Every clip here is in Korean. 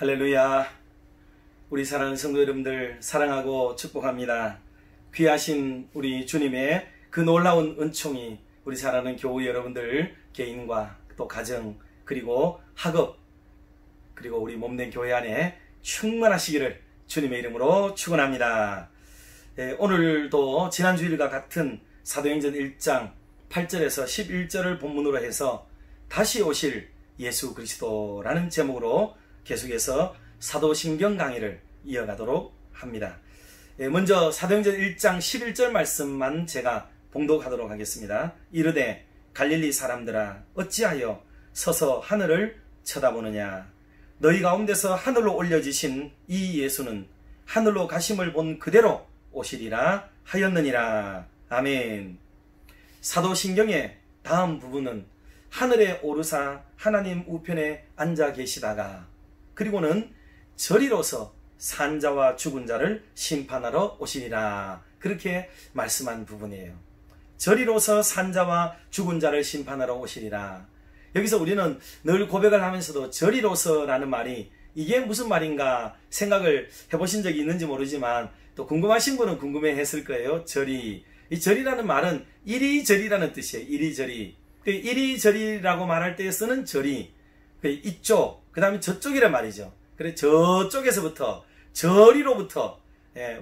할렐루야. 우리 사랑하는 성도 여러분들 사랑하고 축복합니다. 귀하신 우리 주님의 그 놀라운 은총이 우리 사랑하는 교우 여러분들 개인과 또 가정 그리고 학업 그리고 우리 몸된 교회 안에 충만하시기를 주님의 이름으로 축원합니다. 오늘도 지난 주일과 같은 사도행전 1장 8절에서 11절을 본문으로 해서 다시 오실 예수 그리스도라는 제목으로 계속해서 사도신경 강의를 이어가도록 합니다. 먼저 사도행전 1장 11절 말씀만 제가 봉독하도록 하겠습니다. 이르되 갈릴리 사람들아 어찌하여 서서 하늘을 쳐다보느냐. 너희 가운데서 하늘로 올려지신 이 예수는 하늘로 가심을 본 그대로 오시리라 하였느니라. 아멘. 사도신경의 다음 부분은 하늘에 오르사 하나님 우편에 앉아 계시다가 그리고는 저리로서 산자와 죽은 자를 심판하러 오시리라. 그렇게 말씀한 부분이에요. 저리로서 산자와 죽은 자를 심판하러 오시리라. 여기서 우리는 늘 고백을 하면서도 저리로서라는 말이 이게 무슨 말인가 생각을 해보신 적이 있는지 모르지만 또 궁금하신 분은 궁금해 했을 거예요. 저리. 이 저리라는 말은 이리저리라는 뜻이에요. 이리저리. 이리저리라고 말할 때 쓰는 저리. 이쪽, 그 다음에 저쪽이란 말이죠. 그래, 저쪽에서부터, 저리로부터,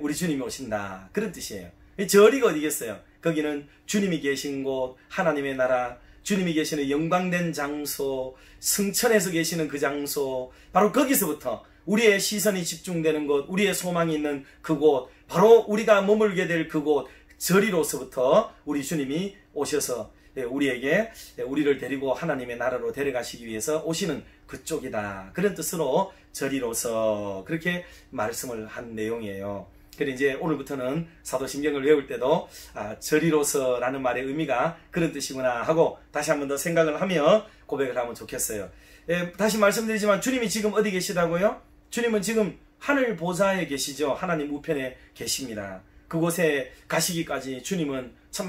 우리 주님이 오신다. 그런 뜻이에요. 이 저리가 어디겠어요? 거기는 주님이 계신 곳, 하나님의 나라, 주님이 계시는 영광된 장소, 승천에서 계시는 그 장소, 바로 거기서부터 우리의 시선이 집중되는 곳, 우리의 소망이 있는 그곳, 바로 우리가 머물게 될 그곳, 저리로서부터 우리 주님이 오셔서 우리에게 우리를 데리고 하나님의 나라로 데려가시기 위해서 오시는 그쪽이다. 그런 뜻으로 저리로서 그렇게 말씀을 한 내용이에요. 그래서 이제 오늘부터는 사도신경을 외울 때도 저리로서라는 말의 의미가 그런 뜻이구나 하고 다시 한 번 더 생각을 하며 고백을 하면 좋겠어요. 다시 말씀드리지만 주님이 지금 어디 계시다고요? 주님은 지금 하늘 보좌에 계시죠. 하나님 우편에 계십니다. 그곳에 가시기까지 주님은 참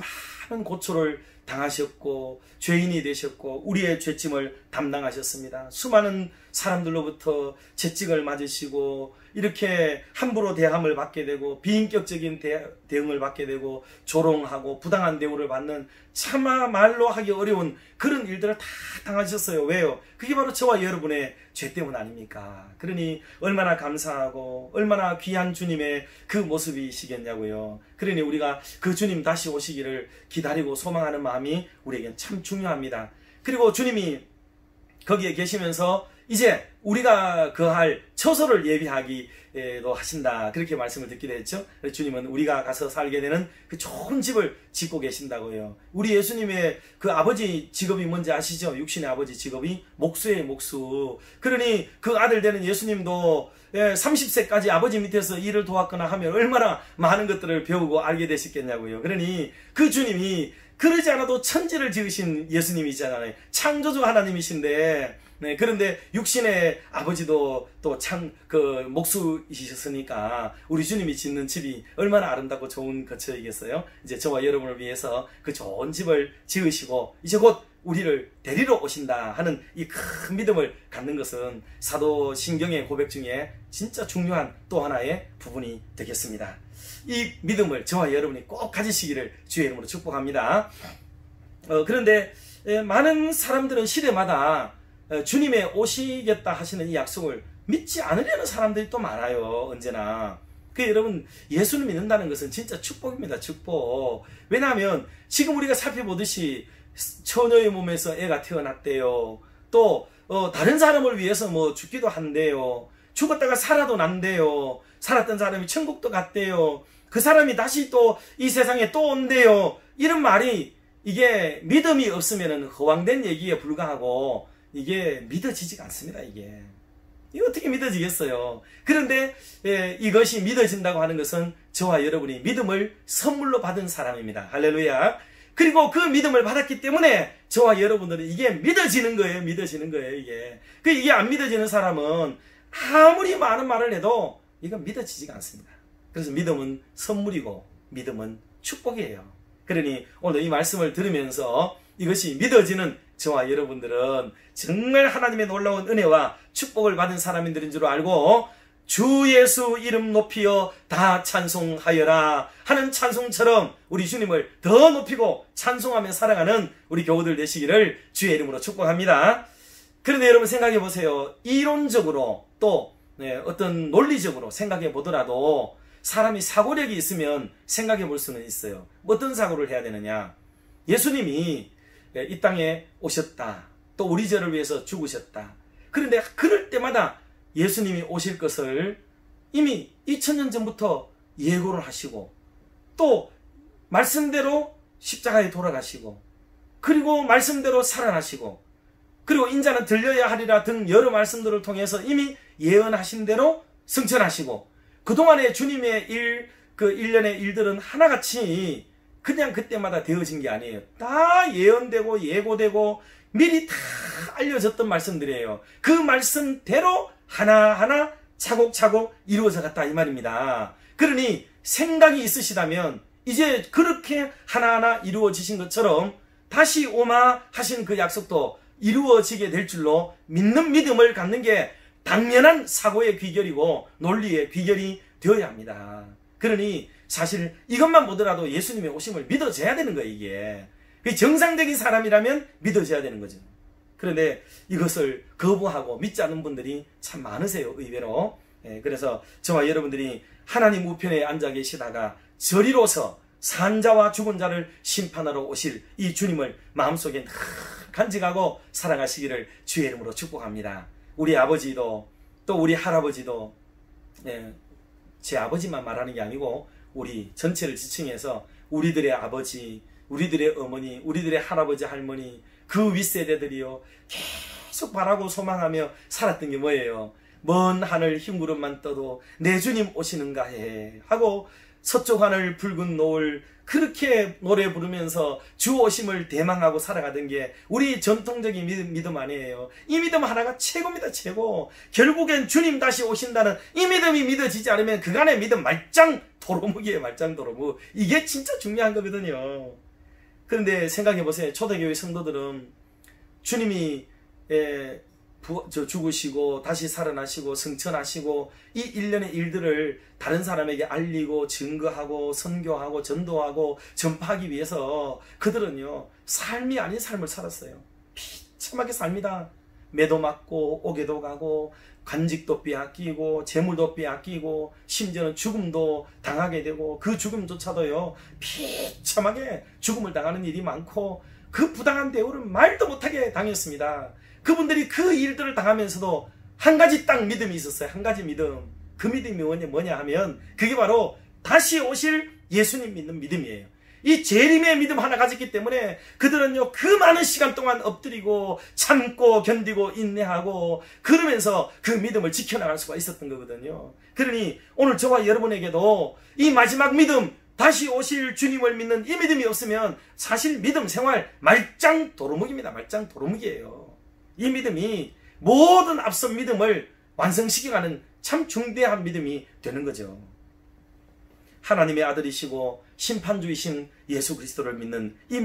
많은 고초를 당하셨고 죄인이 되셨고 우리의 죄짐을 담당하셨습니다. 수많은 사람들로부터 채찍을 맞으시고 이렇게 함부로 대함을 받게 되고 비인격적인 대응을 받게 되고 조롱하고 부당한 대우를 받는 차마 말로 하기 어려운 그런 일들을 다 당하셨어요. 왜요? 그게 바로 저와 여러분의 죄 때문 아닙니까? 그러니 얼마나 감사하고 얼마나 귀한 주님의 그 모습이시겠냐고요. 그러니 우리가 그 주님 다시 오시기를 기다리고 소망하는 마음이 우리에겐 참 중요합니다. 그리고 주님이 거기에 계시면서 이제 우리가 거할 처소를 예비하기도 하신다. 그렇게 말씀을 듣기도 했죠. 주님은 우리가 가서 살게 되는 그 좋은 집을 짓고 계신다고요. 우리 예수님의 그 아버지 직업이 뭔지 아시죠? 육신의 아버지 직업이 목수예요, 목수. 그러니 그 아들 되는 예수님도 30세까지 아버지 밑에서 일을 도왔거나 하면 얼마나 많은 것들을 배우고 알게 되셨겠냐고요. 그러니 그 주님이 그러지 않아도 천지를 지으신 예수님이잖아요. 창조주 하나님이신데 그런데 육신의 아버지도 또 목수이셨으니까 우리 주님이 짓는 집이 얼마나 아름답고 좋은 거처이겠어요? 이제 저와 여러분을 위해서 그 좋은 집을 지으시고 이제 곧 우리를 데리러 오신다 하는 이 큰 믿음을 갖는 것은 사도신경의 고백 중에 진짜 중요한 또 하나의 부분이 되겠습니다. 이 믿음을 저와 여러분이 꼭 가지시기를 주의 이름으로 축복합니다. 그런데 많은 사람들은 시대마다 주님의 오시겠다 하시는 이 약속을 믿지 않으려는 사람들이 또 많아요. 언제나. 여러분 예수를 믿는다는 것은 진짜 축복입니다. 축복. 왜냐하면 지금 우리가 살펴보듯이 처녀의 몸에서 애가 태어났대요. 또 다른 사람을 위해서 뭐 죽기도 한대요. 죽었다가 살아도 난대요. 살았던 사람이 천국도 갔대요. 그 사람이 다시 또 이 세상에 또 온대요. 이런 말이 이게 믿음이 없으면 허황된 얘기에 불과하고 이게 믿어지지가 않습니다. 이게 어떻게 믿어지겠어요? 그런데 이것이 믿어진다고 하는 것은 저와 여러분이 믿음을 선물로 받은 사람입니다. 할렐루야. 그리고 그 믿음을 받았기 때문에 저와 여러분들은 이게 믿어지는 거예요. 믿어지는 거예요. 이게 안 믿어지는 사람은 아무리 많은 말을 해도 이건 믿어지지가 않습니다. 그래서 믿음은 선물이고 믿음은 축복이에요. 그러니 오늘 이 말씀을 들으면서 이것이 믿어지는 저와 여러분들은 정말 하나님의 놀라운 은혜와 축복을 받은 사람들인 줄 알고 주 예수 이름 높이어 다 찬송하여라 하는 찬송처럼 우리 주님을 더 높이고 찬송하며 살아가는 우리 교우들 되시기를 주의 이름으로 축복합니다. 그런데 여러분 생각해 보세요. 이론적으로 또 어떤 논리적으로 생각해 보더라도 사람이 사고력이 있으면 생각해 볼 수는 있어요. 어떤 사고를 해야 되느냐. 예수님이 이 땅에 오셨다. 또 우리 죄를 위해서 죽으셨다. 그런데 그럴 때마다 예수님이 오실 것을 이미 2000년 전부터 예고를 하시고 또 말씀대로 십자가에 돌아가시고 그리고 말씀대로 살아나시고 그리고 인자는 들려야 하리라 등 여러 말씀들을 통해서 이미 예언하신 대로 승천하시고 그동안의 주님의 그 일련의 일들은 하나같이 그냥 그때마다 되어진 게 아니에요. 다 예언되고 예고되고 미리 다 알려졌던 말씀들이에요. 그 말씀대로 하나하나 차곡차곡 이루어져 갔다 이 말입니다. 그러니 생각이 있으시다면 이제 그렇게 하나하나 이루어지신 것처럼 다시 오마 하신 그 약속도 이루어지게 될 줄로 믿는 믿음을 갖는 게 당연한 사고의 귀결이고 논리의 귀결이 되어야 합니다. 그러니 사실 이것만 보더라도 예수님의 오심을 믿어져야 되는 거예요. 이게 정상적인 사람이라면 믿어져야 되는 거죠. 그런데 이것을 거부하고 믿지 않는 분들이 참 많으세요. 의외로. 그래서 저와 여러분들이 하나님 우편에 앉아 계시다가 저리로서 산자와 죽은 자를 심판하러 오실 이 주님을 마음속에 간직하고 살아가시기를 주의 이름으로 축복합니다. 우리 아버지도 또 우리 할아버지도 제 아버지만 말하는 게 아니고 우리 전체를 지칭해서 우리들의 아버지, 우리들의 어머니, 우리들의 할아버지, 할머니 그 윗세대들이요 계속 바라고 소망하며 살았던 게 뭐예요? 먼 하늘 흰구름만 떠도 내 주님 오시는가 해 하고 서쪽 하늘 붉은 노을 그렇게 노래 부르면서 주 오심을 대망하고 살아가던 게 우리 전통적인 믿음 아니에요. 이 믿음 하나가 최고입니다. 최고. 결국엔 주님 다시 오신다는 이 믿음이 믿어지지 않으면 그간의 믿음 말짱 도루묵이에요. 말짱 도루묵. 이게 진짜 중요한 거거든요. 그런데 생각해 보세요. 초대교회 성도들은 주님이 죽으시고 다시 살아나시고 승천하시고 이 일련의 일들을 다른 사람에게 알리고 증거하고 선교하고 전도하고 전파하기 위해서 그들은요 삶이 아닌 삶을 살았어요. 비참하게 삽니다. 매도 맞고 오게도 가고 간직도 빼앗기고 재물도 빼앗기고 심지어는 죽음도 당하게 되고 그 죽음조차도요 비참하게 죽음을 당하는 일이 많고 그 부당한 대우를 말도 못하게 당했습니다. 그분들이 그 일들을 당하면서도 한 가지 딱 믿음이 있었어요. 한 가지 믿음. 그 믿음이 뭐냐 하면 그게 바로 다시 오실 예수님 믿는 믿음이에요. 이 재림의 믿음 하나 가졌기 때문에 그들은요 그 많은 시간 동안 엎드리고 참고 견디고 인내하고 그러면서 그 믿음을 지켜나갈 수가 있었던 거거든요. 그러니 오늘 저와 여러분에게도 이 마지막 믿음 다시 오실 주님을 믿는 이 믿음이 없으면 사실 믿음 생활 말짱 도루묵입니다. 말짱 도루묵이에요. 이 믿음이 모든 앞선 믿음을 완성시켜가는 참 중대한 믿음이 되는 거죠. 하나님의 아들이시고 심판주이신 예수 그리스도를 믿는 이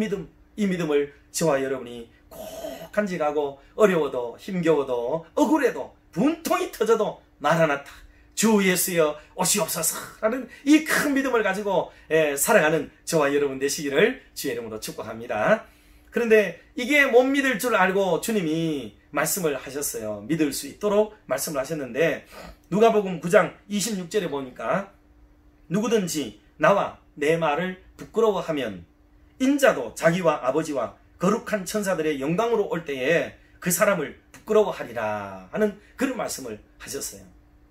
믿음을 저와 여러분이 꼭 간직하고 어려워도 힘겨워도 억울해도 분통이 터져도 마라나타 주 예수여 오시옵소서라는 이 큰 믿음을 가지고 살아가는 저와 여러분 되시기를 주의 이름으로 축복합니다. 그런데 이게 못 믿을 줄 알고 주님이 말씀을 하셨어요. 믿을 수 있도록 말씀을 하셨는데 누가복음 9장 26절에 보니까 누구든지 나와 내 말을 부끄러워하면 인자도 자기와 아버지와 거룩한 천사들의 영광으로 올 때에 그 사람을 부끄러워하리라 하는 그런 말씀을 하셨어요.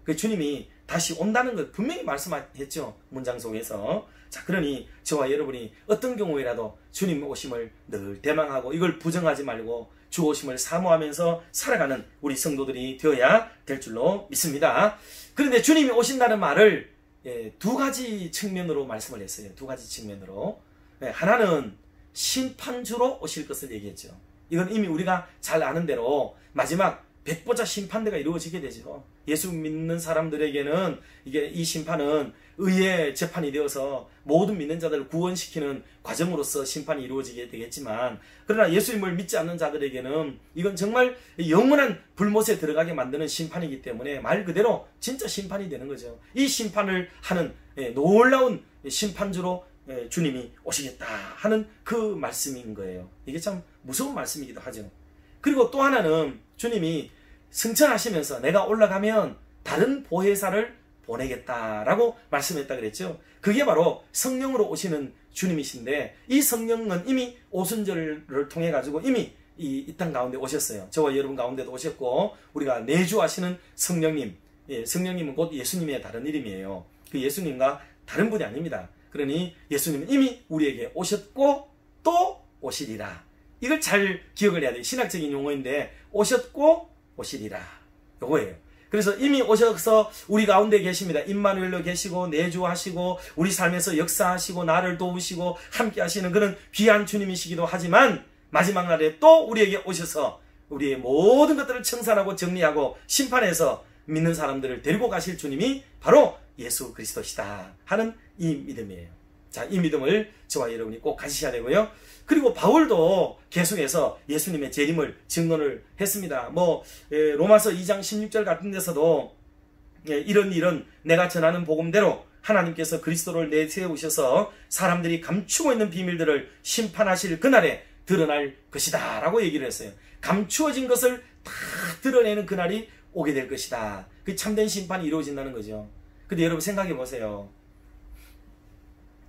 그 주님이 다시 온다는 걸 분명히 말씀했죠. 문장 속에서. 자, 그러니 저와 여러분이 어떤 경우에라도 주님 오심을 늘 대망하고 이걸 부정하지 말고 주 오심을 사모하면서 살아가는 우리 성도들이 되어야 될 줄로 믿습니다. 그런데 주님이 오신다는 말을 두 가지 측면으로 말씀을 했어요. 두 가지 측면으로. 하나는 심판주로 오실 것을 얘기했죠. 이건 이미 우리가 잘 아는 대로 마지막 백보자 심판대가 이루어지게 되죠. 예수 믿는 사람들에게는 이 심판은 의의 재판이 되어서 모든 믿는 자들을 구원시키는 과정으로서 심판이 이루어지게 되겠지만, 그러나 예수님을 믿지 않는 자들에게는 이건 정말 영원한 불못에 들어가게 만드는 심판이기 때문에 말 그대로 진짜 심판이 되는 거죠. 이 심판을 하는 놀라운 심판주로 주님이 오시겠다 하는 그 말씀인 거예요. 이게 참 무서운 말씀이기도 하죠. 그리고 또 하나는 주님이 승천하시면서 내가 올라가면 다른 보혜사를 보내겠다라고 말씀했다 그랬죠. 그게 바로 성령으로 오시는 주님이신데, 이 성령은 이미 오순절을 통해 가지고 이미 이 땅 가운데 오셨어요. 저와 여러분 가운데도 오셨고, 우리가 내주하시는 성령님, 성령님은 곧 예수님의 다른 이름이에요. 그 예수님과 다른 분이 아닙니다. 그러니 예수님은 이미 우리에게 오셨고 또 오시리라. 이걸 잘 기억을 해야 돼요. 신학적인 용어인데, 오셨고 오시리라, 요거예요. 그래서 이미 오셔서 우리 가운데 계십니다. 임마누엘로 계시고 내주하시고 우리 삶에서 역사하시고 나를 도우시고 함께 하시는 그런 귀한 주님이시기도 하지만, 마지막 날에 또 우리에게 오셔서 우리의 모든 것들을 청산하고 정리하고 심판해서 믿는 사람들을 데리고 가실 주님이 바로 예수 그리스도시다 하는 이 믿음이에요. 자, 이 믿음을 저와 여러분이 꼭 가지셔야 되고요. 그리고 바울도 계속해서 예수님의 재림을 증언을 했습니다. 로마서 2장 16절 같은 데서도 이런 내가 전하는 복음대로 하나님께서 그리스도를 내세우셔서 사람들이 감추고 있는 비밀들을 심판하실 그날에 드러날 것이다 라고 얘기를 했어요. 감추어진 것을 다 드러내는 그날이 오게 될 것이다. 그 참된 심판이 이루어진다는 거죠. 근데 여러분 생각해 보세요.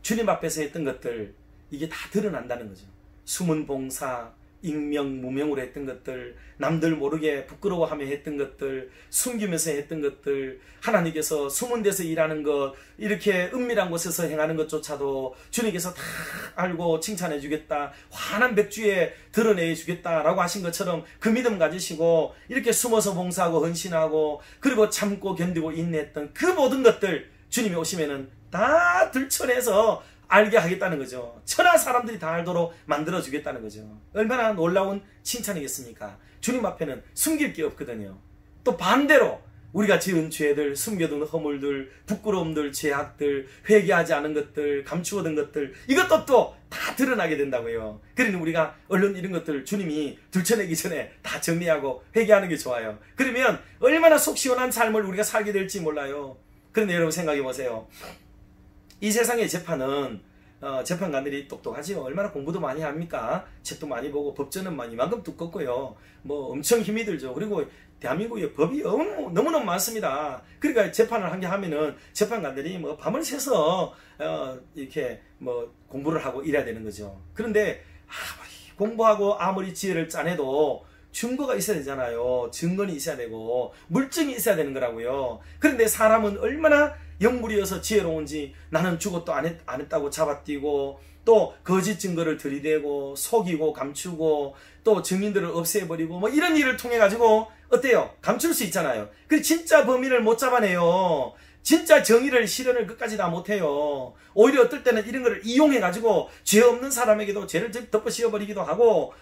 주님 앞에서 했던 것들, 이게 다 드러난다는 거죠. 숨은 봉사, 익명, 무명으로 했던 것들, 남들 모르게 부끄러워하며 했던 것들, 숨기면서 했던 것들, 하나님께서 숨은 데서 일하는 것, 이렇게 은밀한 곳에서 행하는 것조차도 주님께서 다 알고 칭찬해 주겠다, 환한 백주에 드러내 주겠다라고 하신 것처럼 그 믿음 가지시고 이렇게 숨어서 봉사하고 헌신하고 그리고 참고 견디고 인내했던 그 모든 것들 주님이 오시면은 다 들춰내서 알게 하겠다는 거죠. 천하 사람들이 다 알도록 만들어 주겠다는 거죠. 얼마나 놀라운 칭찬이겠습니까? 주님 앞에는 숨길 게 없거든요. 또 반대로 우리가 지은 죄들, 숨겨둔 허물들, 부끄러움들, 죄악들, 회개하지 않은 것들, 감추어둔 것들, 이것도 또 다 드러나게 된다고요. 그러니 우리가 얼른 이런 것들 주님이 들춰내기 전에 다 정리하고 회개하는 게 좋아요. 그러면 얼마나 속 시원한 삶을 우리가 살게 될지 몰라요. 그런데 여러분 생각해 보세요. 이 세상의 재판은 재판관들이 똑똑하지요. 얼마나 공부도 많이 합니까? 책도 많이 보고 법전은 이만큼 두껍고요. 엄청 힘이 들죠. 그리고 대한민국의 법이 너무너무 많습니다. 그러니까 재판을 한 게 하면은 재판관들이 밤을 새서 이렇게 공부를 하고 일해야 되는 거죠. 그런데 아무리 공부하고 아무리 지혜를 짜내도 증거가 있어야 되잖아요. 증거는 있어야 되고 물증이 있어야 되는 거라고요. 그런데 사람은 얼마나 영물이어서 지혜로운지, 나는 죽어도 안 했다고 잡아뛰고 또 거짓 증거를 들이대고 속이고 감추고 또 증인들을 없애버리고 이런 일을 통해 가지고 어때요? 감출 수 있잖아요. 그 진짜 범인을 못 잡아내요. 진짜 정의를 실현을 끝까지 다 못해요. 오히려 어떨 때는 이런 거를 이용해 가지고 죄 없는 사람에게도 죄를 덮어 씌워버리기도 하고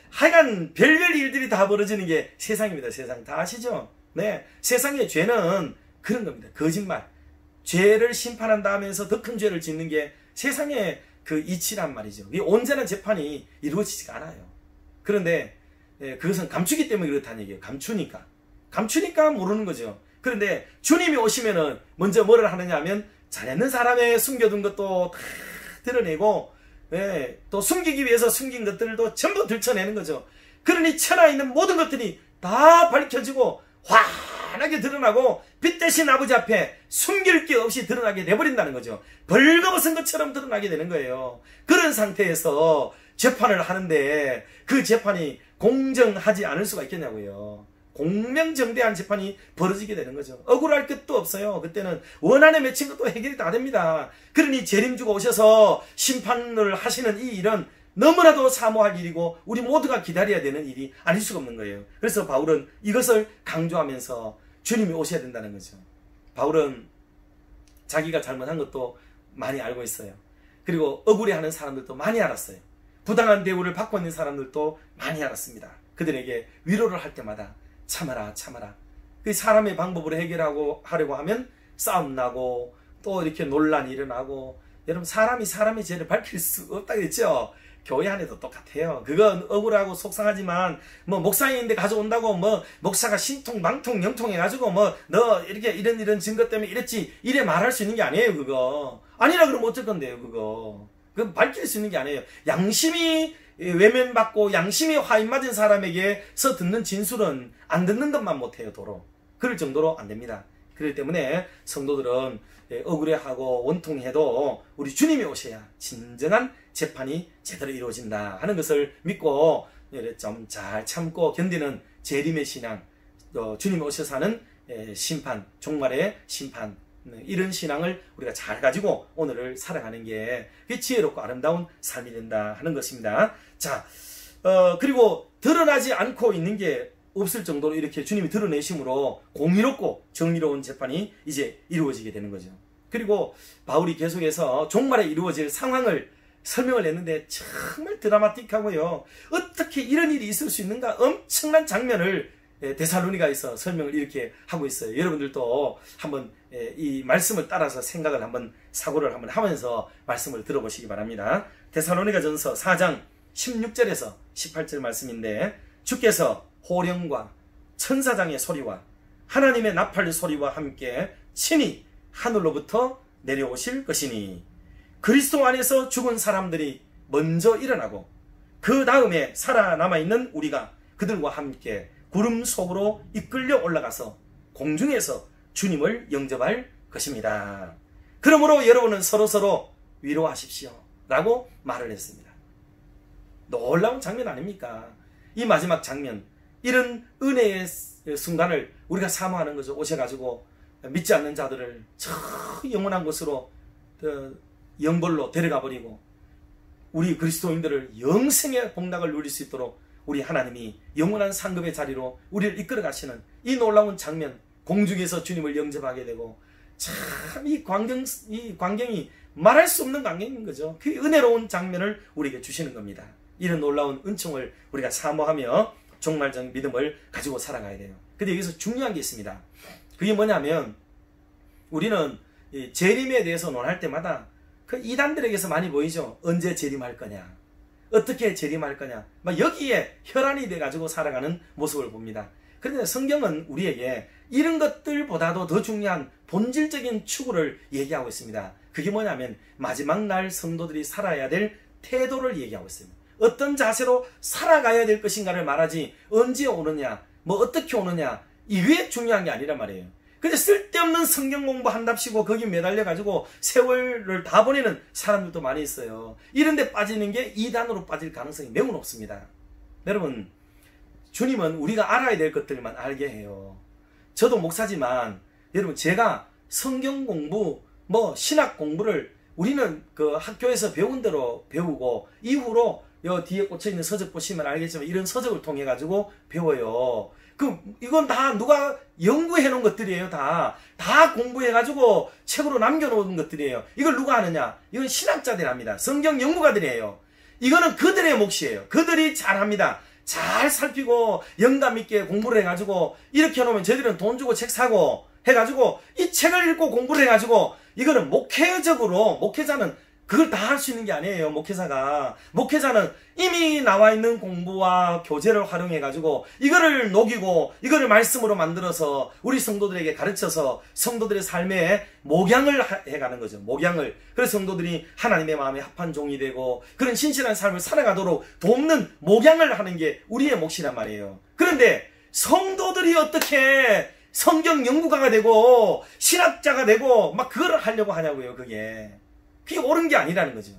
하여간 별별 일들이 다 벌어지는 게 세상입니다. 세상 다 아시죠? 네, 세상의 죄는 그런 겁니다. 거짓말, 죄를 심판한다 하면서 더 큰 죄를 짓는 게 세상의 그 이치란 말이죠. 이게 온전한 재판이 이루어지지가 않아요. 그런데 그것은 감추기 때문에 그렇다는 얘기예요. 감추니까 모르는 거죠. 그런데 주님이 오시면은 먼저 뭐를 하느냐 하면 잘했는 사람의 숨겨둔 것도 다 드러내고 또 숨기기 위해서 숨긴 것들도 전부 들춰내는 거죠. 그러니 천하에 있는 모든 것들이 다 밝혀지고 환하게 드러나고 빛 대신 아버지 앞에 숨길 게 없이 드러나게 돼버린다는 거죠. 벌거벗은 것처럼 드러나게 되는 거예요. 그런 상태에서 재판을 하는데 그 재판이 공정하지 않을 수가 있겠냐고요. 공명정대한 재판이 벌어지게 되는 거죠. 억울할 것도 없어요. 그때는 원한에 맺힌 것도 해결이 다 됩니다. 그러니 재림주가 오셔서 심판을 하시는 이 일은 너무나도 사모할 일이고 우리 모두가 기다려야 되는 일이 아닐 수가 없는 거예요. 그래서 바울은 이것을 강조하면서 주님이 오셔야 된다는 거죠. 바울은 자기가 잘못한 것도 많이 알고 있어요. 그리고 억울해하는 사람들도 많이 알았어요. 부당한 대우를 받고 있는 사람들도 많이 알았습니다. 그들에게 위로를 할 때마다 참아라 참아라. 그 사람의 방법으로 해결하고 하려고 하면 싸움 나고 또 이렇게 논란이 일어나고, 여러분 사람이 사람의 죄를 밝힐 수 없다 그랬죠. 교회 안에도 똑같아요. 그건 억울하고 속상하지만 뭐 목사님인데 가져온다고 뭐 목사가 신통망통 영통해가지고 뭐 너 이렇게 이런 증거 때문에 이랬지 이래 말할 수 있는 게 아니에요. 그거 아니라 그러면 어쩔 건데요. 그거 밝힐 수 있는 게 아니에요. 양심이 외면받고 양심이 화인 맞은 사람에게서 듣는 진술은 안 듣는 것만 못해요. 도로 그럴 정도로 안 됩니다. 그렇기 때문에 성도들은 억울해하고 원통해도 우리 주님이 오셔야 진정한 재판이 제대로 이루어진다 하는 것을 믿고 좀 잘 참고 견디는 재림의 신앙, 주님이 오셔서 하는 심판, 종말의 심판, 이런 신앙을 우리가 잘 가지고 오늘을 살아가는 게 지혜롭고 아름다운 삶이 된다 하는 것입니다. 자, 그리고 드러나지 않고 있는 게 없을 정도로 이렇게 주님이 드러내심으로 공의롭고 정의로운 재판이 이제 이루어지게 되는 거죠. 그리고 바울이 계속해서 종말에 이루어질 상황을 설명을 했는데 정말 드라마틱하고요. 어떻게 이런 일이 있을 수 있는가 엄청난 장면을 데살로니가에서 설명을 이렇게 하고 있어요. 여러분들도 한번 이 말씀을 따라서 생각을 한번 사고를 한번 하면서 말씀을 들어보시기 바랍니다. 데살로니가전서 4장 16절에서 18절 말씀인데, 주께서 호령과 천사장의 소리와 하나님의 나팔 소리와 함께 친히 하늘로부터 내려오실 것이니 그리스도 안에서 죽은 사람들이 먼저 일어나고 그 다음에 살아남아있는 우리가 그들과 함께 구름 속으로 이끌려 올라가서 공중에서 주님을 영접할 것입니다. 그러므로 여러분은 서로서로 위로하십시오 라고 말을 했습니다. 놀라운 장면 아닙니까? 이 마지막 장면, 이런 은혜의 순간을 우리가 사모하는 거죠. 오셔가지고 믿지 않는 자들을 저 영원한 곳으로 영벌로 데려가 버리고 우리 그리스도인들을 영생의 복락을 누릴 수 있도록 우리 하나님이 영원한 상급의 자리로 우리를 이끌어 가시는 이 놀라운 장면, 공중에서 주님을 영접하게 되고, 참 이 광경이 말할 수 없는 광경인 거죠. 그 은혜로운 장면을 우리에게 주시는 겁니다. 이런 놀라운 은총을 우리가 사모하며 종말적 믿음을 가지고 살아가야 돼요. 근데 여기서 중요한 게 있습니다. 그게 뭐냐면, 우리는 재림에 대해서 논할 때마다 그 이단들에게서 많이 보이죠. 언제 재림할 거냐, 어떻게 재림할 거냐, 막 여기에 혈안이 돼가지고 살아가는 모습을 봅니다. 그런데 성경은 우리에게 이런 것들보다도 더 중요한 본질적인 추구를 얘기하고 있습니다. 그게 뭐냐면 마지막 날 성도들이 살아야 될 태도를 얘기하고 있습니다. 어떤 자세로 살아가야 될 것인가를 말하지, 언제 오느냐, 뭐 어떻게 오느냐, 이게 중요한 게 아니란 말이에요. 근데 쓸데없는 성경 공부한답시고 거기 매달려가지고 세월을 다 보내는 사람들도 많이 있어요. 이런데 빠지는 게 이단으로 빠질 가능성이 매우 높습니다. 여러분, 주님은 우리가 알아야 될 것들만 알게 해요. 저도 목사지만 여러분, 제가 성경 공부, 뭐 신학 공부를 우리는 그 학교에서 배운 대로 배우고, 이후로 여 뒤에 꽂혀있는 서적 보시면 알겠지만 이런 서적을 통해 가지고 배워요. 이건 다 누가 연구해 놓은 것들이에요. 다 공부해 가지고 책으로 남겨 놓은 것들이에요. 이걸 누가 하느냐? 이건 신학자들이 합니다. 성경 연구가들이에요. 이거는 그들의 몫이에요. 그들이 잘합니다. 잘 살피고 영감 있게 공부를 해가지고 이렇게 해놓으면 저희들은 돈 주고 책 사고 해가지고 이 책을 읽고 공부를 해가지고, 이거는 목회적으로, 목회자는 그걸 다 할 수 있는 게 아니에요. 목회자는 이미 나와 있는 공부와 교재를 활용해가지고 이거를 녹이고 이거를 말씀으로 만들어서 우리 성도들에게 가르쳐서 성도들의 삶에 목양을 해가는 거죠. 목양을. 그래서 성도들이 하나님의 마음에 합한 종이 되고 그런 신실한 삶을 살아가도록 돕는 목양을 하는 게 우리의 몫이란 말이에요. 그런데 성도들이 어떻게 성경 연구가가 되고 신학자가 되고 막 그거를 하려고 하냐고요. 그게 옳은 게 아니라는 거죠.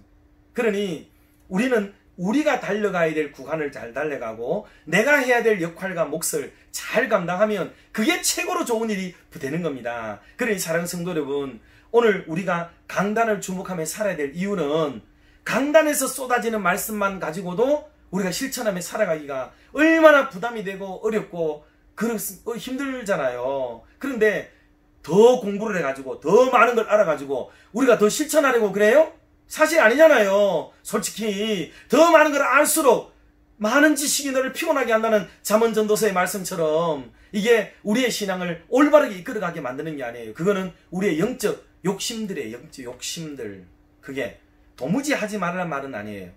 그러니 우리는 우리가 달려가야 될 구간을 잘 달려가고 내가 해야 될 역할과 몫을 잘 감당하면 그게 최고로 좋은 일이 되는 겁니다. 그러니 사랑하는 성도 여러분, 오늘 우리가 강단을 주목하며 살아야 될 이유는 강단에서 쏟아지는 말씀만 가지고도 우리가 실천하며 살아가기가 얼마나 부담이 되고 어렵고 힘들잖아요. 그런데 더 공부를 해가지고 더 많은 걸 알아가지고 우리가 더 실천하려고 그래요? 사실 아니잖아요. 솔직히 더 많은 걸 알수록 많은 지식이 너를 피곤하게 한다는 잠언전도서의 말씀처럼 이게 우리의 신앙을 올바르게 이끌어가게 만드는 게 아니에요. 그거는 우리의 영적 욕심들의 영적 욕심들. 그게 도무지 하지 말라는 말은 아니에요.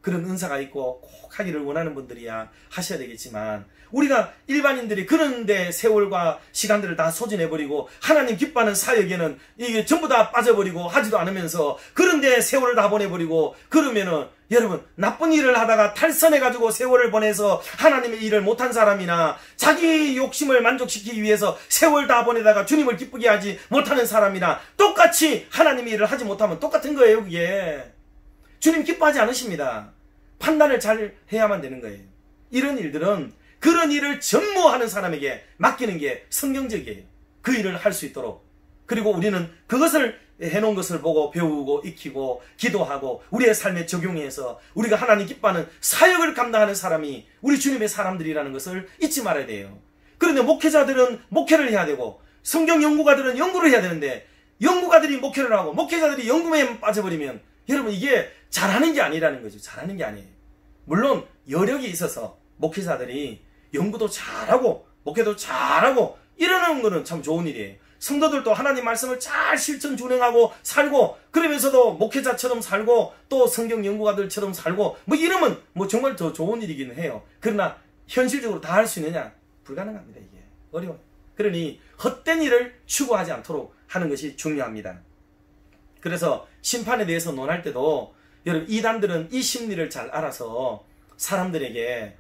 그런 은사가 있고 꼭 하기를 원하는 분들이야 하셔야 되겠지만, 우리가 일반인들이 그런데 세월과 시간들을 다 소진해버리고 하나님 기뻐하는 사역에는 이게 전부 다 빠져버리고 하지도 않으면서 그런데 세월을 다 보내버리고, 그러면은 여러분, 나쁜 일을 하다가 탈선해가지고 세월을 보내서 하나님의 일을 못한 사람이나 자기 욕심을 만족시키기 위해서 세월 다 보내다가 주님을 기쁘게 하지 못하는 사람이나 똑같이 하나님의 일을 하지 못하면 똑같은 거예요. 그게 주님 기뻐하지 않으십니다. 판단을 잘 해야만 되는 거예요. 이런 일들은 그런 일을 전무하는 사람에게 맡기는 게 성경적이에요. 그 일을 할 수 있도록. 그리고 우리는 그것을 해놓은 것을 보고 배우고 익히고 기도하고 우리의 삶에 적용해서 우리가 하나님 기뻐하는 사역을 감당하는 사람이 우리 주님의 사람들이라는 것을 잊지 말아야 돼요. 그런데 목회자들은 목회를 해야 되고 성경 연구가들은 연구를 해야 되는데, 연구가들이 목회를 하고 목회자들이 연구에 빠져버리면 여러분, 이게 잘하는 게 아니라는 거죠. 잘하는 게 아니에요. 물론 여력이 있어서 목회자들이 연구도 잘하고 목회도 잘하고 이러는 거는 참 좋은 일이에요. 성도들도 하나님 말씀을 잘 실천 준행하고 살고, 그러면서도 목회자처럼 살고 또 성경 연구가들처럼 살고 뭐 이러면 뭐 정말 더 좋은 일이기는 해요. 그러나 현실적으로 다 할 수 있느냐? 불가능합니다. 이게 어려워요. 그러니 헛된 일을 추구하지 않도록 하는 것이 중요합니다. 그래서 심판에 대해서 논할 때도 여러분, 이단들은 이 심리를 잘 알아서 사람들에게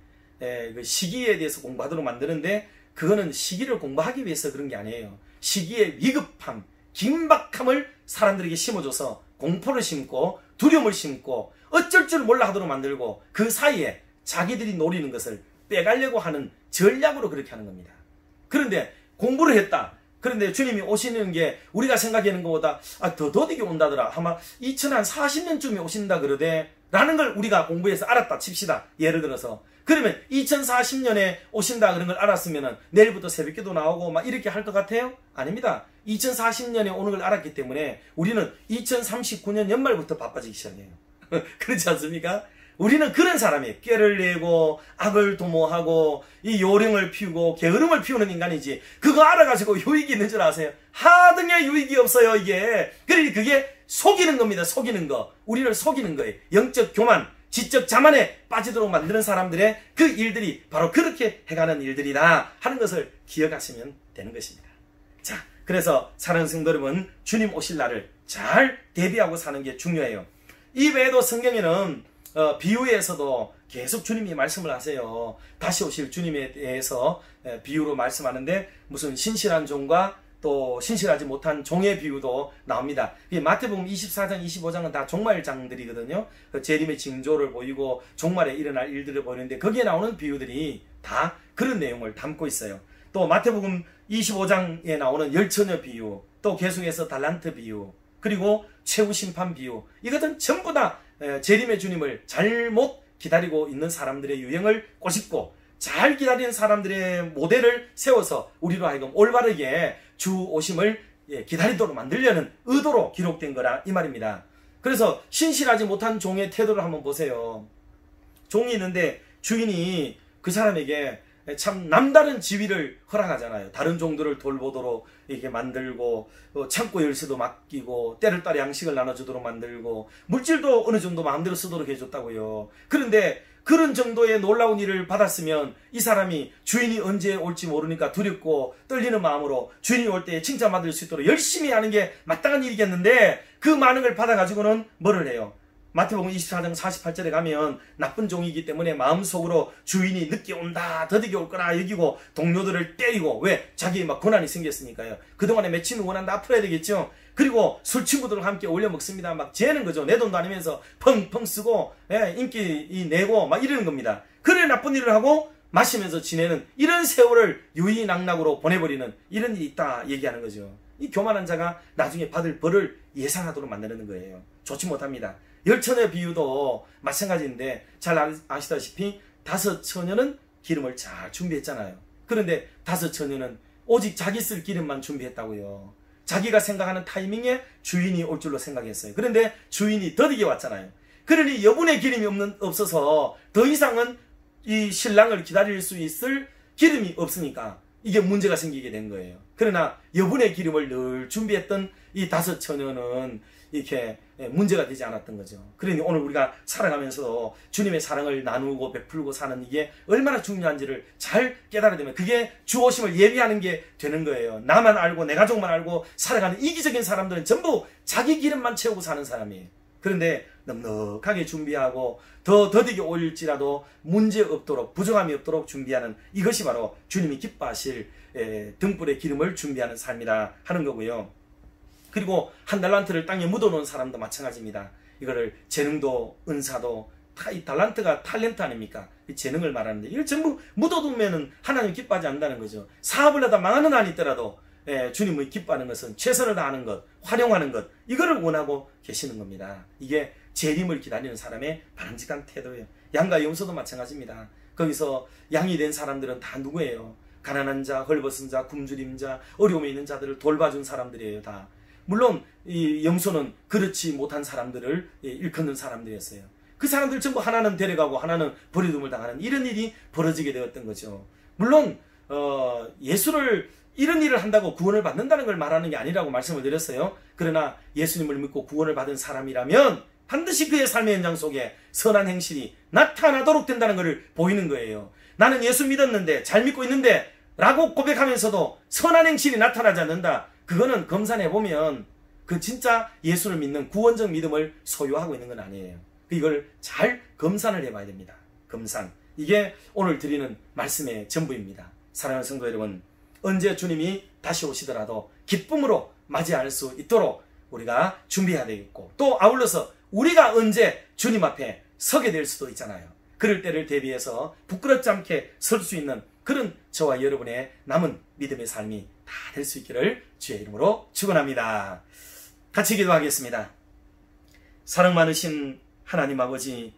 그 시기에 대해서 공부하도록 만드는데, 그거는 시기를 공부하기 위해서 그런 게 아니에요. 시기의 위급함, 긴박함을 사람들에게 심어줘서 공포를 심고 두려움을 심고 어쩔 줄 몰라 하도록 만들고, 그 사이에 자기들이 노리는 것을 빼가려고 하는 전략으로 그렇게 하는 겁니다. 그런데 공부를 했다. 그런데 주님이 오시는 게 우리가 생각하는 것보다 더 더디게 온다더라. 아마 2040년쯤에 오신다 그러대. 라는 걸 우리가 공부해서 알았다 칩시다. 예를 들어서. 그러면 2040년에 오신다 그런 걸 알았으면 내일부터 새벽기도 나오고 막 이렇게 할 것 같아요? 아닙니다. 2040년에 오는 걸 알았기 때문에 우리는 2039년 연말부터 바빠지기 시작해요. 그렇지 않습니까? 우리는 그런 사람이에요. 꾀를 내고 악을 도모하고 이 요령을 피우고 게으름을 피우는 인간이지, 그거 알아가지고 유익이 있는 줄 아세요? 하등의 유익이 없어요. 이게 그러니 그게 속이는 겁니다. 속이는 거. 우리를 속이는 거예요. 영적 교만, 지적 자만에 빠지도록 만드는 사람들의 그 일들이 바로 그렇게 해가는 일들이다 하는 것을 기억하시면 되는 것입니다. 자, 그래서 사랑하는 성도 여러분, 주님 오실 날을 잘 대비하고 사는 게 중요해요. 이 외에도 성경에는 비유에서도 계속 주님이 말씀을 하세요. 다시 오실 주님에 대해서 비유로 말씀하는데, 무슨 신실한 종과 또 신실하지 못한 종의 비유도 나옵니다. 마태복음 24장, 25장은 다 종말장들이거든요. 재림의 징조를 보이고 종말에 일어날 일들을 보이는데, 거기에 나오는 비유들이 다 그런 내용을 담고 있어요. 또 마태복음 25장에 나오는 열처녀 비유, 또 계속해서 달란트 비유, 그리고 최후 심판 비유, 이것은 전부 다 재림의 주님을 잘못 기다리고 있는 사람들의 유형을 꼬집고 잘 기다리는 사람들의 모델을 세워서 우리로 하여금 올바르게 주 오심을 기다리도록 만들려는 의도로 기록된 거라 이 말입니다. 그래서 신실하지 못한 종의 태도를 한번 보세요. 종이 있는데 주인이 그 사람에게 참 남다른 지위를 허락하잖아요. 다른 종들을 돌보도록 이렇게 만들고, 창고 열쇠도 맡기고, 때를 따라 양식을 나눠주도록 만들고, 물질도 어느 정도 마음대로 쓰도록 해줬다고요. 그런데 그런 정도의 놀라운 일을 받았으면 이 사람이 주인이 언제 올지 모르니까 두렵고 떨리는 마음으로 주인이 올 때 칭찬받을 수 있도록 열심히 하는 게 마땅한 일이겠는데, 그 많은 걸 받아가지고는 뭐를 해요? 마태복음 24장 48절에 가면 나쁜 종이기 때문에 마음속으로 주인이 늦게 온다, 더디게 올 거라 여기고 동료들을 때리고, 왜? 자기 막 고난이 생겼으니까요. 그동안에 맺힌 원한다 풀어야 되겠죠. 그리고 술 친구들과 함께 올려 먹습니다. 막 재는 거죠. 내 돈도 아니면서 펑펑 쓰고 인기 내고 막 이러는 겁니다. 그래 나쁜 일을 하고 마시면서 지내는 이런 세월을 유의낙락으로 보내버리는 이런 일이 있다 얘기하는 거죠. 이 교만한 자가 나중에 받을 벌을 예상하도록 만드는 거예요. 좋지 못합니다. 열처녀 비유도 마찬가지인데, 잘 아시다시피 5 처녀는 기름을 잘 준비했잖아요. 그런데 5 처녀는 오직 자기 쓸 기름만 준비했다고요. 자기가 생각하는 타이밍에 주인이 올 줄로 생각했어요. 그런데 주인이 더디게 왔잖아요. 그러니 여분의 기름이 없어서 더 이상은 이 신랑을 기다릴 수 있을 기름이 없으니까 이게 문제가 생기게 된 거예요. 그러나 여분의 기름을 늘 준비했던 이 5 처녀는 이렇게 문제가 되지 않았던 거죠. 그러니 오늘 우리가 살아가면서도 주님의 사랑을 나누고 베풀고 사는 이게 얼마나 중요한지를 잘 깨달아야 되면 그게 주 오심을 예비하는 게 되는 거예요. 나만 알고 내 가족만 알고 살아가는 이기적인 사람들은 전부 자기 기름만 채우고 사는 사람이에요. 그런데 넉넉하게 준비하고 더 더디게 올릴지라도 문제 없도록 부족함이 없도록 준비하는 이것이 바로 주님이 기뻐하실 등불의 기름을 준비하는 삶이라 하는 거고요. 그리고 1 달란트를 땅에 묻어놓은 사람도 마찬가지입니다. 이거를 재능도 은사도 다 이 달란트가 탤런트 아닙니까? 이 재능을 말하는데 이걸 전부 묻어두면은 하나님 기뻐하지 않는다는 거죠. 사업을 하다 망하는 한이 있더라도 주님이 기뻐하는 것은 최선을 다하는 것, 활용하는 것, 이거를 원하고 계시는 겁니다. 이게 재림을 기다리는 사람의 바람직한 태도예요. 양과 염소도 마찬가지입니다. 거기서 양이 된 사람들은 다 누구예요? 가난한 자, 헐벗은 자, 굶주린 자, 어려움에 있는 자들을 돌봐준 사람들이에요. 다. 물론 이 염소는 그렇지 못한 사람들을 일컫는 사람들이었어요. 그 사람들 전부 하나는 데려가고 하나는 버려둠을 당하는 이런 일이 벌어지게 되었던 거죠. 물론 예수를 이런 일을 한다고 구원을 받는다는 걸 말하는 게 아니라고 말씀을 드렸어요. 그러나 예수님을 믿고 구원을 받은 사람이라면 반드시 그의 삶의 현장 속에 선한 행실이 나타나도록 된다는 것을 보이는 거예요. 나는 예수 믿었는데 잘 믿고 있는데 라고 고백하면서도 선한 행실이 나타나지 않는다. 그거는 검산해보면 그 진짜 예수를 믿는 구원적 믿음을 소유하고 있는 건 아니에요. 이걸 잘 검산을 해봐야 됩니다. 검산. 이게 오늘 드리는 말씀의 전부입니다. 사랑하는 성도 여러분, 언제 주님이 다시 오시더라도 기쁨으로 맞이할 수 있도록 우리가 준비해야 되겠고, 또 아울러서 우리가 언제 주님 앞에 서게 될 수도 있잖아요. 그럴 때를 대비해서 부끄럽지 않게 설 수 있는 그런 저와 여러분의 남은 믿음의 삶이 다 될 수 있기를 주의 이름으로 축원합니다. 같이 기도하겠습니다. 사랑 많으신 하나님 아버지,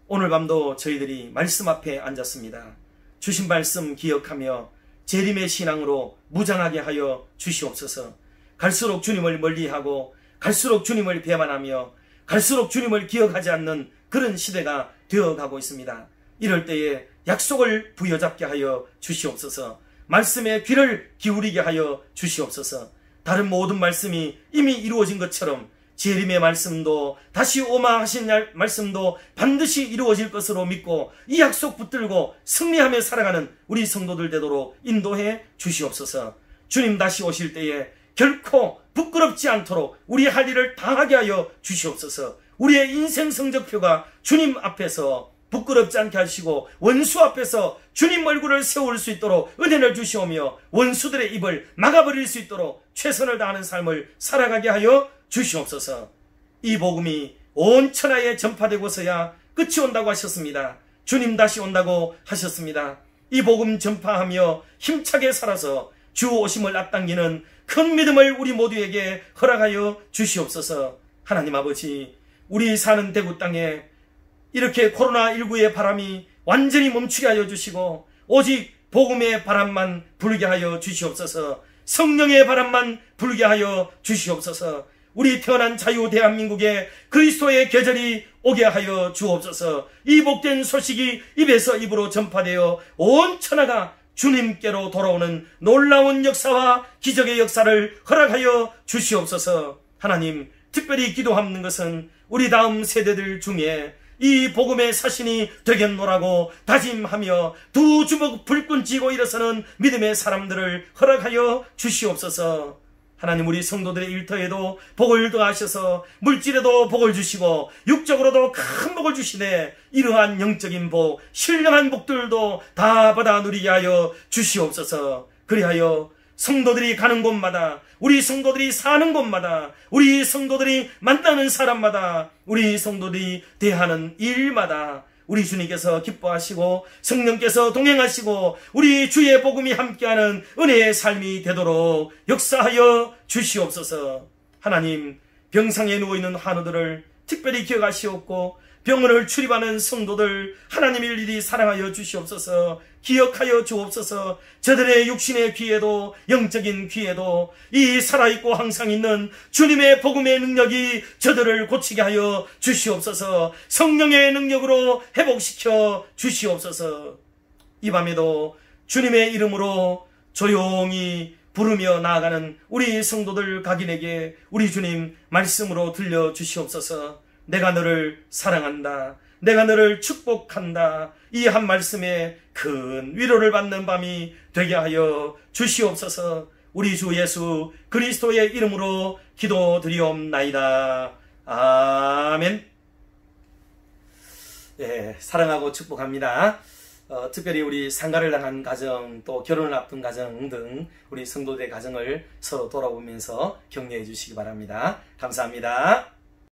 오늘 밤도 저희들이 말씀 앞에 앉았습니다. 주신 말씀 기억하며 재림의 신앙으로 무장하게 하여 주시옵소서. 갈수록 주님을 멀리하고 갈수록 주님을 배반하며 갈수록 주님을 기억하지 않는 그런 시대가 되어가고 있습니다. 이럴 때에 약속을 부여잡게 하여 주시옵소서. 말씀에 귀를 기울이게 하여 주시옵소서. 다른 모든 말씀이 이미 이루어진 것처럼 재림의 말씀도 다시 오마 하신 말씀도 반드시 이루어질 것으로 믿고 이 약속 붙들고 승리하며 살아가는 우리 성도들 되도록 인도해 주시옵소서. 주님 다시 오실 때에 결코 부끄럽지 않도록 우리 할 일을 다하게 하여 주시옵소서. 우리의 인생 성적표가 주님 앞에서 부끄럽지 않게 하시고 원수 앞에서 주님 얼굴을 세울 수 있도록 은혜를 주시오며 원수들의 입을 막아버릴 수 있도록 최선을 다하는 삶을 살아가게 하여 주시옵소서. 이 복음이 온 천하에 전파되고서야 끝이 온다고 하셨습니다. 주님 다시 온다고 하셨습니다. 이 복음 전파하며 힘차게 살아서 주 오심을 앞당기는 큰 믿음을 우리 모두에게 허락하여 주시옵소서. 하나님 아버지, 우리 사는 대구 땅에 이렇게 코로나19의 바람이 완전히 멈추게 하여 주시고 오직 복음의 바람만 불게 하여 주시옵소서. 성령의 바람만 불게 하여 주시옵소서. 우리 태어난 자유 대한민국에 그리스도의 계절이 오게 하여 주옵소서. 이 복된 소식이 입에서 입으로 전파되어 온 천하가 주님께로 돌아오는 놀라운 역사와 기적의 역사를 허락하여 주시옵소서. 하나님, 특별히 기도하는 것은 우리 다음 세대들 중에 이 복음의 사신이 되겠노라고 다짐하며 두 주먹 불끈 쥐고 일어서는 믿음의 사람들을 허락하여 주시옵소서. 하나님, 우리 성도들의 일터에도 복을 더하셔서 물질에도 복을 주시고 육적으로도 큰 복을 주시되 이러한 영적인 복, 신령한 복들도 다 받아 누리게 하여 주시옵소서. 그리하여 성도들이 가는 곳마다, 우리 성도들이 사는 곳마다, 우리 성도들이 만나는 사람마다, 우리 성도들이 대하는 일마다 우리 주님께서 기뻐하시고 성령께서 동행하시고 우리 주의 복음이 함께하는 은혜의 삶이 되도록 역사하여 주시옵소서. 하나님, 병상에 누워있는 환우들을 특별히 기억하시옵고 병원을 출입하는 성도들 하나님 일일이 사랑하여 주시옵소서. 기억하여 주옵소서. 저들의 육신의 귀에도 영적인 귀에도 이 살아있고 항상 있는 주님의 복음의 능력이 저들을 고치게 하여 주시옵소서. 성령의 능력으로 회복시켜 주시옵소서. 이 밤에도 주님의 이름으로 조용히 부르며 나아가는 우리 성도들 각인에게 우리 주님 말씀으로 들려주시옵소서. 내가 너를 사랑한다. 내가 너를 축복한다. 이 한 말씀에 큰 위로를 받는 밤이 되게 하여 주시옵소서. 우리 주 예수 그리스도의 이름으로 기도드리옵나이다. 아멘. 예, 사랑하고 축복합니다. 특별히 우리 상가를 당한 가정, 또 결혼을 앞둔 가정 등 우리 성도들의 가정을 서로 돌아보면서 격려해 주시기 바랍니다. 감사합니다.